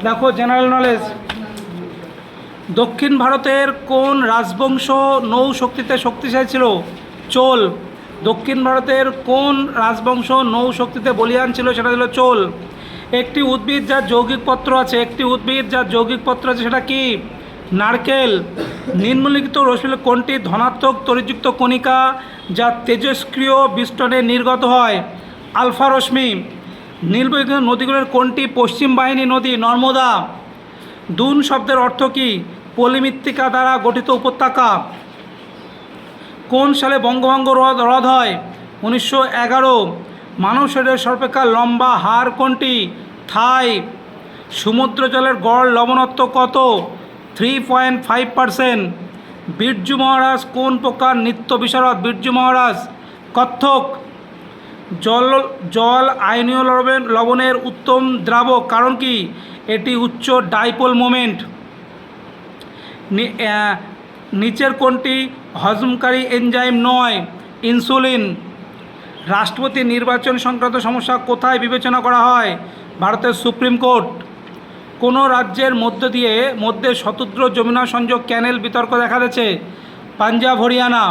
দেখো general knowledge. দক্ষিণ ভারতের কোন রাজবংশ নৌশক্তিতে শক্তিশালী ছিল? চোল। দক্ষিণ ভারতের কোন রাজবংশ নৌশক্তিতে বলীয়ান ছিল? সেটা ছিল চোল। একটি উদ্ভিদ যার যৌগিক পত্র আছে, সেটা কি? নারকেল। নিম্নলিখিত রশ্মি কোনটি ধনাত্মক তড়িৎযুক্ত কণিকা যা তেজস্ক্রিয় বিস্ফোরণে নির্গত হয়? আলফা রশ্মি। নিম্নলিখিত নদীগুলোর কোনটি পশ্চিম বাহিনী নদী? নর্মদা। দুন শব্দের অর্থ কী? পলিমৃত্তিকা দ্বারা গঠিত উপত্যকা। কোন সালে বঙ্গভঙ্গ রদ হয়? 1911। মানব শরীরের সর্বাপেক্ষা লম্বা হাড় কোনটি? থাই। সমুদ্র জলের গড় লবণাক্ত কত? 3.5%। বিরজু মহারাজ কোন প্রকার নৃত্য বিশারদ? বিরজু মহারাজ কত্থক। জল আয়নীয় লবণের উত্তম দ্রাবক, কারণ কি? এটি উচ্চ ডাইপোল মোমেন্ট। নিচের কোনটি হজমকারী এনজাইম নয়? ইনসুলিন। রাষ্ট্রপতি নির্বাচন সংক্রান্ত সমস্যা কোথায় বিবেচনা করা হয়? ভারতের সুপ্রিম কোর্ট। কোনো রাজ্যের মধ্যে শতদ্র যমুনা সংযোগ ক্যানেল বিতর্ক দেখা দিয়েছে? পাঞ্জাব হরিয়ানা।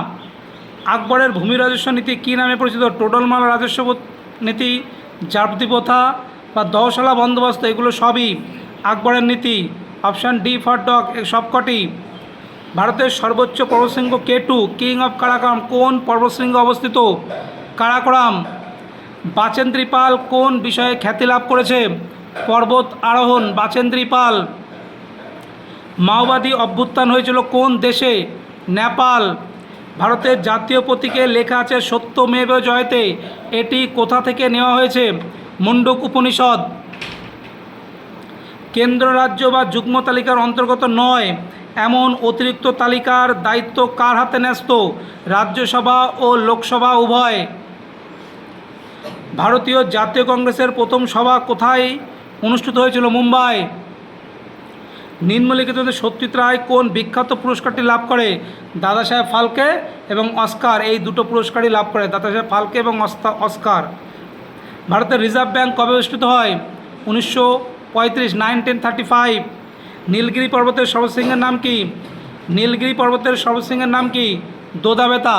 আকবরের ভূমি রাজস্ব নীতি কী নামে পরিচিত? টোডরমাল রাজস্ব নীতি, জাবতি প্রথা বা দশালা বন্দোবস্ত, এগুলো সবই আকবরের নীতি। অপশান ডি ফর ডগ সবকটি। ভারতের সর্বোচ্চ পর্বতশৃঙ্গ K2 কিং অফ কারাকোরাম কোন পর্বতশৃঙ্গে অবস্থিত? কারাকোরাম। বাচেন্দ্রী পাল কোন বিষয়ে খ্যাতি লাভ করেছে? পর্বত আরোহণ। বাচেন্দ্রী পাল। মাওবাদী অভ্যুত্থান হয়েছিল কোন দেশে? নেপাল। ভারতের জাতীয় প্রতীকে লেখা আছে সত্যমেব জয়তে, এটি কোথা থেকে নেওয়া হয়েছে? মুন্ডক উপনিষদ। কেন্দ্র রাজ্য বা যুগ্ম তালিকার অন্তর্গত নয় এমন অতিরিক্ত তালিকার দায়িত্ব কার হাতে ন্যস্ত? রাজ্যসভা ও লোকসভা উভয়। ভারতীয় জাতীয় কংগ্রেসের প্রথম সভা কোথায় অনুষ্ঠিত হয়েছিল? মুম্বাই। নিম্নলিখিত সত্যজিৎ রায় কোন বিখ্যাত পুরস্কারটি লাভ করে? দাদাসাহেব ফালকে এবং অস্কার, এই দুটো পুরস্কারই লাভ করে, দাদাসাহেব ফালকে এবং অস্কার। ভারতের রিজার্ভ ব্যাঙ্ক কবে অনুষ্ঠিত হয়? 1935। নীলগিরি পর্বতের সর্বশৃঙ্গের নাম কি? নাম কি? দোদাবেতা।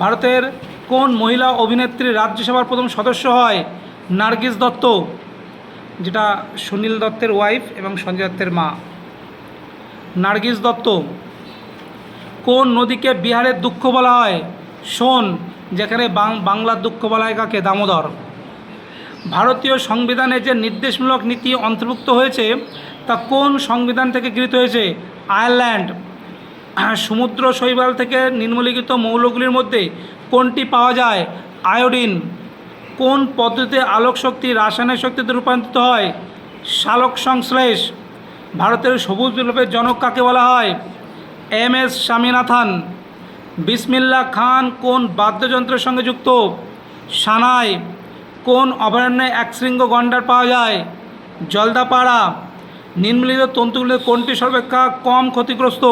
ভারতের কোন মহিলা অভিনেত্রী রাজ্যসভার প্রথম সদস্য হয়? নার্গিস দত্ত, যেটা সুনীল দত্তের ওয়াইফ এবং সঞ্জয় দত্তের মা। নার্গিস দত্ত। কোন নদীকে বিহারের দুঃখ বলা হয়? সোন, যেখানে বাংলার দুঃখ বলা হয় কাকে? দামোদর। ভারতীয় সংবিধানে যে নির্দেশমূলক নীতি অন্তর্ভুক্ত হয়েছে তা কোন সংবিধান থেকে গৃহীত হয়েছে? আয়ারল্যান্ড। সমুদ্র শৈবাল থেকে নিম্নলিখিত মৌলগুলির মধ্যে কোনটি পাওয়া যায়? আয়োডিন। কোন পদ্ধতিতে আলোক শক্তি রাসায়নিক শক্তিতে রূপান্তরিত হয়? সালোক সংশ্লেষ। ভারতের সবুজ বিপ্লবের জনক কাকে বলা হয়? MS স্বামীনাথন। বিসমিল্লাহ খান কোন বাদ্যযন্ত্রের সঙ্গে যুক্ত? সানাই। কোন অভয়ারণ্যে একশৃঙ্গ গন্ডার পাওয়া যায়? জলদাপাড়া। নিম্নলিখিত তন্তুগুলির কোনটি সর্বাপেক্ষা কম ক্ষতিগ্রস্ত?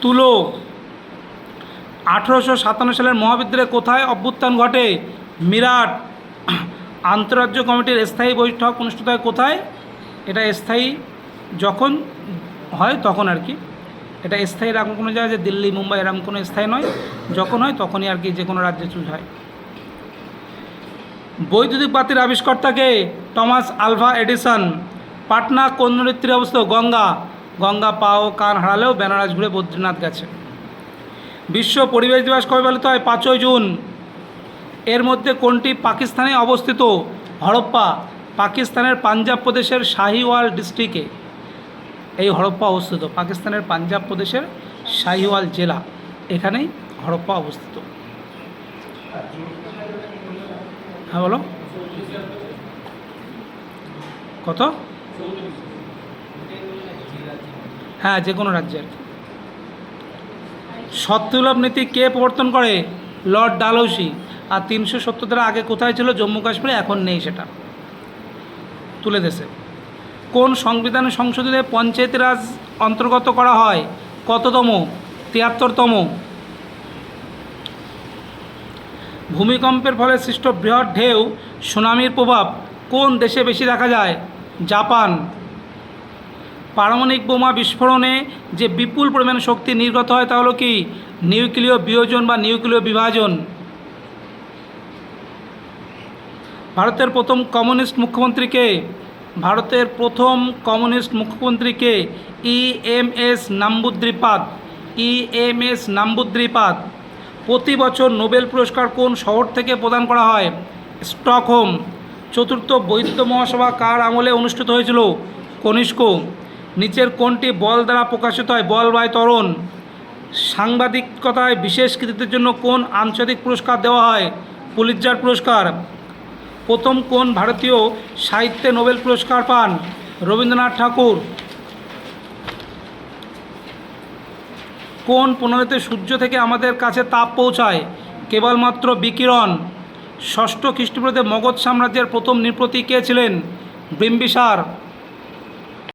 তুলো। 1857 সালের মহাবিদ্যালয়ে কোথায় অভ্যুত্থান ঘটে? মিরাট। আন্তঃরাজ্য কমিটির স্থায়ী বৈঠক অনুষ্ঠিত হয় কোথায়? এটা স্থায়ী যখন হয় তখন আর কি, এটা স্থায়ী এরকম কোনো জায়গায় যে দিল্লি মুম্বাই এরকম কোনো স্থায়ী নয়, যখন হয় তখনই আর কি, যে কোনো রাজ্যে চুজ হয়। বৈদ্যুতিক বাতির আবিষ্কর্তাকে? Thomas Alva Edison. পাটনা কোন নদীর তীরে অবস্থিত? গঙ্গা। গঙ্গা পা ও কান হারালেও বেনারস ঘুরে বদ্রীনাথ গেছে। বিশ্ব পরিবেশ দিবস কবে পালিত হয়? 5ই জুন। এর মধ্যে কোনটি পাকিস্তানে অবস্থিত? হরপ্পা। পাকিস্তানের পাঞ্জাব প্রদেশের শাহিওয়াল ডিস্ট্রিক্টে এই হরপ্পা অবস্থিত। পাকিস্তানের পাঞ্জাব প্রদেশের শাহিওয়াল জেলা, এখানেই হরপ্পা অবস্থিত। হ্যাঁ বলো কত? হ্যাঁ, যে কোনো রাজ্যে আর কি। সত্যলভ নীতি কে প্রবর্তন করে? লর্ড ডালহৌসি। আর 370 ধারা আগে কোথায় ছিল? জম্মু কাশ্মীরে, এখন নেই, সেটা তুলে দেশে। কোন সংবিধান সংশোধনে পঞ্চায়েতি রাজ অন্তর্গত করা হয়? কততম? 73তম। ভূমিকম্পের ফলে সৃষ্ট বৃহৎ ঢেউ সুনামির প্রভাব কোন দেশে বেশি দেখা যায়? জাপান। পারমাণবিক বোমা বিস্ফোরণে যে বিপুল পরিমাণ শক্তি নির্গত হয় তা হলো কি নিউক্লিয় বিয়োজন বা নিউক্লিয় বিভাজন। ভারতের প্রথম কমিউনিস্ট মুখ্যমন্ত্রীকে ভারতের প্রথম কমিউনিস্ট মুখ্যমন্ত্রীকে EMS নাম্বুদ্রিপাদ। EMS নাম্বুদ্রিপাদ। প্রতি বছর নোবেল পুরস্কার কোন শহর থেকে প্রদান করা হয়? স্টকহোম। চতুর্থ বৌদ্ধ মহাসভা কার আমলে অনুষ্ঠিত হয়েছিল? কনিষ্ক। নিচের কোনটি বল দ্বারা প্রকাশিত হয়? বল বাই ত্বরণ। সাংবাদিকতায় বিশেষ কৃতিত্বের জন্য কোন আন্তর্জাতিক পুরস্কার দেওয়া হয়? পুলিৎজার পুরস্কার। প্রথম কোন ভারতীয় সাহিত্যে নোবেল পুরস্কার পান? রবীন্দ্রনাথ ঠাকুর। কোন প্রণালীতে সূর্য থেকে আমাদের কাছে তাপ পৌঁছায়? কেবলমাত্র বিকিরণ। ষষ্ঠ খ্রিস্টপূর্বাব্দে মগধ সাম্রাজ্যের প্রথম নৃপতি কে ছিলেন? বিম্বিসার।